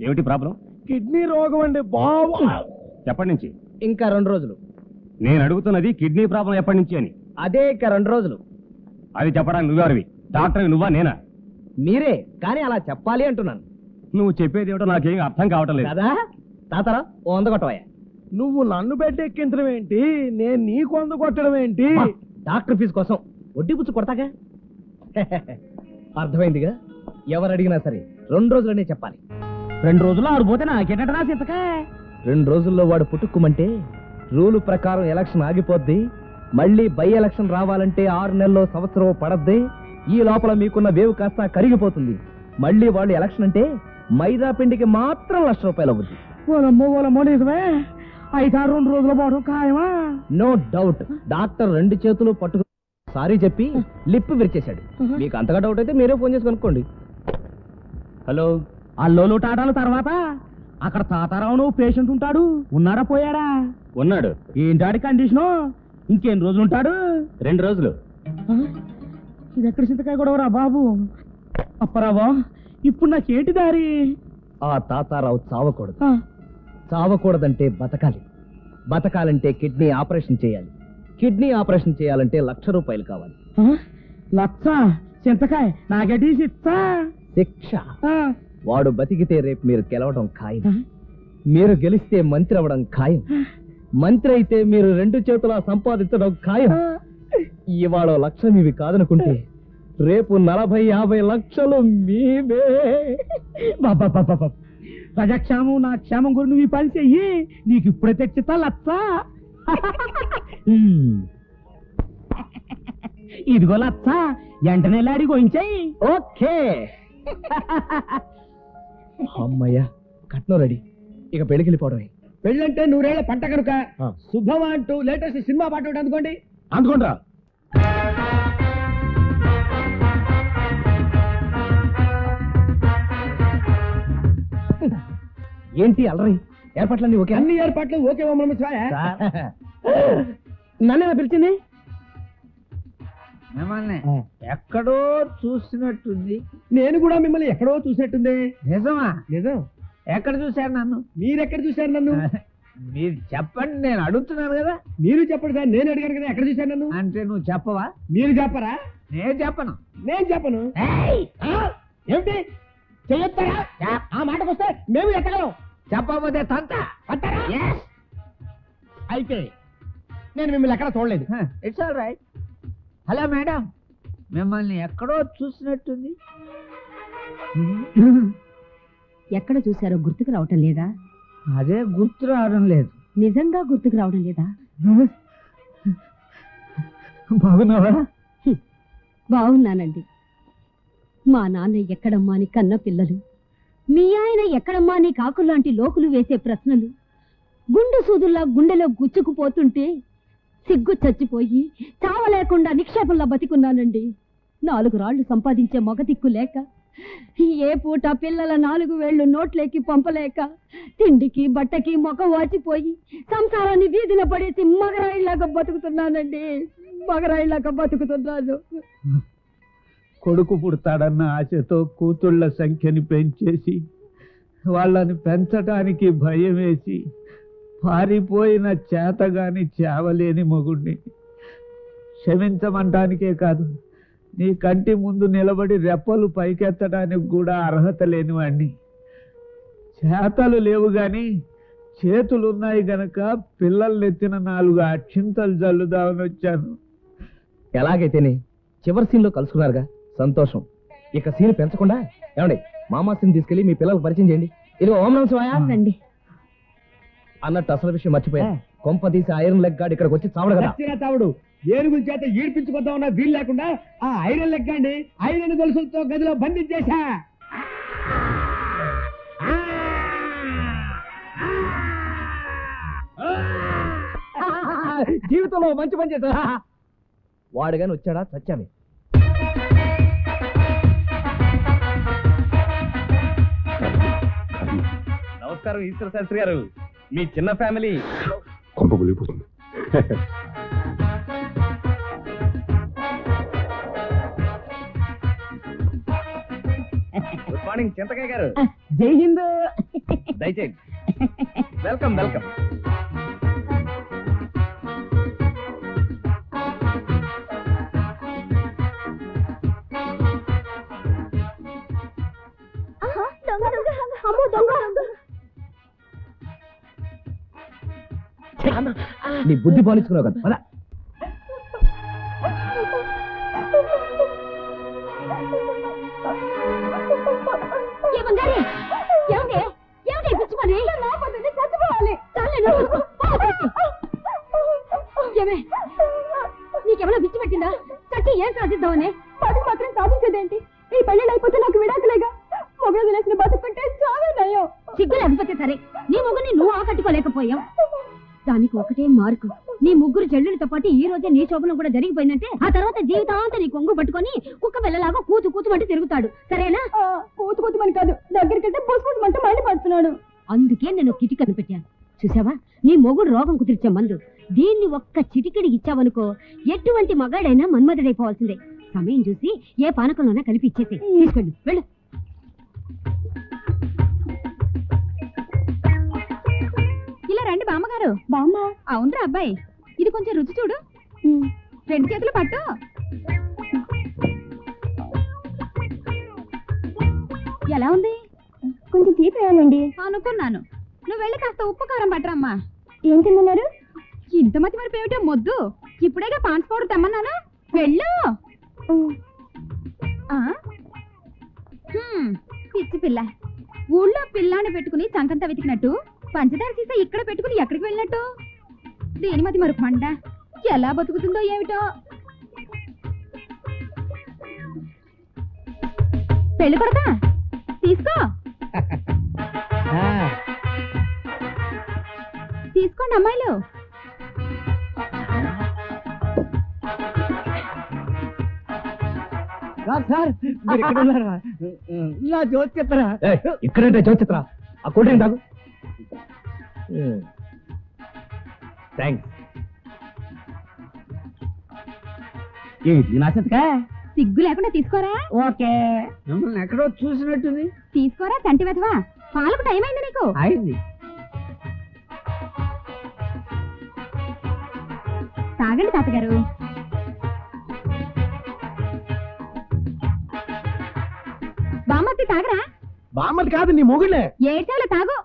ఏమిటి problem? Kidney రోగం అండి బాబు. ఎప్పటి నుంచి? ఇంకా 2 రోజులు. నేను అడుగుతున్నది కిడ్నీ ప్రాబ్లం ఎప్పటి నుంచి అని. అదే ఇంకా 2 రోజులు. అది చెప్పడానికి నువ్వెవరివి? డాక్టర్వి నువ్వా నేనా? మీరే, కానీ అలా చెప్పాలి అంటున్నాను. నువ్వు చెప్పేది ఏమిటో నాకేం అర్థం కావటం లేదు కదా తాతరా, ఓ 100 కొట్టవయ్యా. నువ్వు నన్ను బెడ్ ఎక్కించడం ఏంటి, నేను నీకు 100 కొట్టడం ఏంటి? డాక్టర్ ఫీజు కోసం వడ్డీ పుచ్చు కొడతాగా. అర్థమైందిగా. ఎవరు అడిగినా సరే 2 రోజులనే చెప్పాలి. 2 రోజులు ఆడిపోతే నాకేటరా సింతకా? 2 రోజుల్లో వాడు పుట్టుక్కుమంటే రూలు ప్రకారం ఎలక్షన్ ఆగిపోద్ది. మళ్ళీ బై ఎలక్షన్ రావాలంటే 6 నెలల్లో సంవత్సరం పడద్ది. ఈ లోపల మీకున్న వేవ్ కాస్త కరిగిపోతుంది. మళ్ళీ వాళ్ళు ఎలక్షన్ అంటే మైదా పిండికి మాత్రం ₹1,00,000 అవుద్ది. ఓలమ్మో నిజమే. అయితే 2 రోజులు పోవడం ఖాయమా? No doubt. డాక్టర్ 2 చేతులు పట్టుకు సారీ చెప్పి లిప్ విరిచేశాడు. మీకు అంతగా డౌట్ అయితే మీరే ఫోన్ చేసి కనుక్కోండి. హలో. అల్లోలు టాటాల తర్వాత అక్కడ తాతారావును పేషెంట్ ఉంటాడు. ఉన్నాడా పోయాడా? ఉన్నాడు. ఏంటాడి కండిషను? ఇంకెన్ని రోజులు ఉంటాడు? 2 రోజులు. ఇది ఎక్కడ చింతకాయ గొడవరా బాబు? అప్పరావా, ఇప్పుడు నాకేంటి దారి? ఆ తాతారావు చావకూడదు. చావకూడదంటే బతకాలి. బతకాలంటే కిడ్నీ ఆపరేషన్ చేయాలి. కిడ్నీ ఆపరేషన్ చేయాలంటే ₹1,00,000 కావాలి. 1,00,000 చింతకాయ నాకెటీ శిక్ష. వాడు బతికితే రేపు మీరు గెలవడం ఖాయం. మీరు గెలిస్తే మంత్రి అవ్వడం ఖాయం. మంత్రి అయితే మీరు 2 చేతులా సంపాదించడం ఖాయం. ఇవాళ 1,00,000 మీవి కాదనుకుంటే రేపు 40-50 లక్షలు మీవే. బాబా, ప్రజాక్షేమం నా క్షేమం గురించి నువ్వు ఈ పని చెయ్యి. నీకు ఇప్పుడే తెచ్చితా 1,00,000. ఇదిగో 1,00,000 వెంటనే లాడి గోయించాయి. ఓకే. అమ్మయ్యా, కట్నం రెడీ. ఇక పెళ్లికి వెళ్ళిపోవడమే. పెళ్ళంటే 100 ఏళ్ల పంట కనుక శుభం అంటూ లేటెస్ట్ సినిమా పాట ఒకటి అందుకోండి. అందుకుంటా. ఏంటి అలరి? ఏర్పాట్లన్నీ ఓకే? అన్ని ఏర్పాట్లు ఓకే. నన్నేనా పిలిచింది? మిమ్మల్ని ఎక్కడో చూసినట్టుంది. నేను కూడా మిమ్మల్ని ఎక్కడో చూసినట్టుంది. నిజమా? నిజం. ఎక్కడ చూశారు నన్ను? మీరెక్కడ చూశారు నన్ను? మీరు చెప్పండి, నేను అడుగుతున్నాను కదా. మీరు చెప్పండి సార్. నేను అడిగాను కదా ఎక్కడ చూశాను నన్ను. అంటే నువ్వు చెప్పవా? మీరు చెప్పరా? నేను చెప్పను. నేను చెప్పను. ఏమిటి చెయ్యొస్తారా? ఆ మాటకు వస్తే మేము ఎత్తగలం. చెప్పకపోతే తంత అంటారా? అయితే నేను మిమ్మల్ని ఎక్కడ చూడలేదు. It's all right. Hello madam, మిమ్మల్ని ఎక్కడో చూసినట్టుంది. ఎక్కడ చూశారో గుర్తుకు రావటం లేదా? అదే గుర్తు రావడం లేదు. నిజంగా గుర్తుకు రావడం లేదా? బాగున్నావా? బాగున్నానండి. మా నాన్న ఎక్కడమ్మా అని కన్న పిల్లలు, మీ ఆయన ఎక్కడమ్మా అని కాకుల్లాంటి లోకులు వేసే ప్రశ్నలు, గుండు సూదుల్లా గుండెలో గుచ్చుకుపోతుంటే సిగ్గు చచ్చిపోయి చావలేకుండా నిక్షేపంలా బతికున్నానండి. 4 రాళ్లు సంపాదించే మగ దిక్కు లేక, ఏ పూట పిల్లల 4 వేళ్లు నోట్లేకి పంపలేక, తిండికి బట్టకి మొఖం వాచిపోయి సంసారాన్ని వీధిన పడేసి మగరాయిలాగా బతుకుతున్నానండి. మగరాయిలాగా బతుకుతున్నాను. కొడుకు పుడతాడన్న ఆశతో కూతుళ్ళ సంఖ్యని పెంచేసి వాళ్ళని పెంచడానికి భయం వేసి పారిపోయిన చేతగాని చావలేని మొగుడిని క్షమించమంటానికే కాదు, నీ కంటి ముందు నిలబడి రెప్పలు పైకెత్తడానికి కూడా అర్హత లేనివాణ్ణి. చేతలు లేవు గాని చేతులున్నాయి గనక పిల్లల్నెత్తిన 4 అక్షింతలు జల్లుదామని వచ్చాను. ఎలాగైతేనే చివరి సీన్ లో కలుసుకున్నారుగా, సంతోషం. ఇక సీన్ పెంచకుండా ఏమండి మామా సీన్ తీసుకెళ్లి మీ పిల్లలకు పరిచయం చేయండి. ఇది ఓం నమః శివాయ అన్నట్టు అసలు విషయం మర్చిపోయా. కొంప తీసి ఐరన్ లెగ్ గార్డ్ ఇక్కడికి వచ్చి చావడు కదా. చావుడు ఏనుగుల చేత ఈడ్పించుకొద్దాం ఉన్న వీలు లేకుండా ఆ ఐరన్ లెగ్ అండి ఐరన్ గొలుసులతో గదిలో బంధించేశా. జీవితంలో మంచి పని చేశా. వాడుగాని వచ్చాడా చచ్చామే. నమస్కారం ఈశ్వర శాస్త్రి గారు. మీ చిన్న ఫ్యామిలీ కొంప మునిగిపోతుంది. గుడ్ మార్నింగ్ చింతకాయ గారు. జై హింద్. దయచేయండి. Welcome welcome. నీ బుద్ధి పాలించుకున్నావు కదా పద. నీకేమైనా పిచ్చి పెట్టిందా? చచ్చి ఏం సాధిద్దామని? అది మాత్రం సాధించేదేంటి? ఈ పెళ్ళి అయిపోతే నాకు విడాకులేగా. మొగలు వదిలేసిన బతుకుంటే చాలా నయం. సిగ్గు లేకపోతే సరే, నీ మొగుని నువ్వు ఆకట్టుకోలేకపోయావు. దానికి ఒకటే మార్కు, నీ ముగ్గురు చెల్లెలతో పాటు ఈ రోజే నీ శోభనం కూడా జరిగిపోయిందంటే ఆ తర్వాత జీవితాంతా నీ కొంగు పట్టుకొని కుక్క పిల్లలాగా కూతు కూతుమంటే తిరుగుతాడు. సరేనా? కూతు కూతుమని కాదు, దగ్గరికంటే పోసుమంటే మండి పడుతున్నాడు. అందుకే నేను కిటికీ కనిపెట్టాను. చూసావా, నీ మొగుడు రోగం కుదిర్చే మందు. దీన్ని ఒక్క చిటికెడి ఇచ్చావనుకో, ఎటువంటి మగాడైనా మన్మధుడైపోవాల్సిందే. సమయం చూసి ఏ పానకంలోనే కలిపి ఇచ్చేసి తీసుకెళ్ళు. వెళ్ళు. ఇలా రండి బామ్మగారు. బామ్మ? అవునరా అబ్బాయి, ఇది కొంచెం రుచి చూడు. రెండు చేతులు పట్టు. ఎలా ఉంది? కొంచెం తీపేయాలండి అనుకున్నాను. నువ్వు వెళ్ళి కాస్త ఉప్పు కారం పట్టరమ్మా. ఏం తిన్నారు? ఇంత మతి మరి ఏమిటో మొద్దు. ఇప్పుడేగా పాన్స్ పౌడర్ తెమ్మన్నాను. వెళ్ళు. పిచ్చి పిల్ల, ఊళ్ళో పిల్లాన్ని పెట్టుకుని చంకంతా వెతికినట్టు పంచదార సీసా ఇక్కడ పెట్టుకుని ఎక్కడికి వెళ్ళినట్టు? దేని మతి మరి పండ ఎలా బతుకుతుందో ఏమిటో. పెళ్లి కొడతా తీసుకో. తీసుకోండి అమ్మాయిలు. సార్ మీరు ఎక్కడ ఉన్నారా? నా జోతి చెప్పరా? ఇక్కడంటే చోచిత్ర ఆ కూల్ డ్రింక్ తాగు. థ్యాంక్స్. సిగ్గు లేకుండా తీసుకోరా. ఓకే. మిమ్మల్ని ఎక్కడో చూసినట్టుంది. తీసుకోరా చంటి వెధవా. పాలకు టైం అయింది నీకు. అయింది. తాగండి తాతగారు. బామ్మర్తి తాగరా. బామ్మది కాదు, నీ మొగుళ్ళే. ఏడ్చాలో తాగు.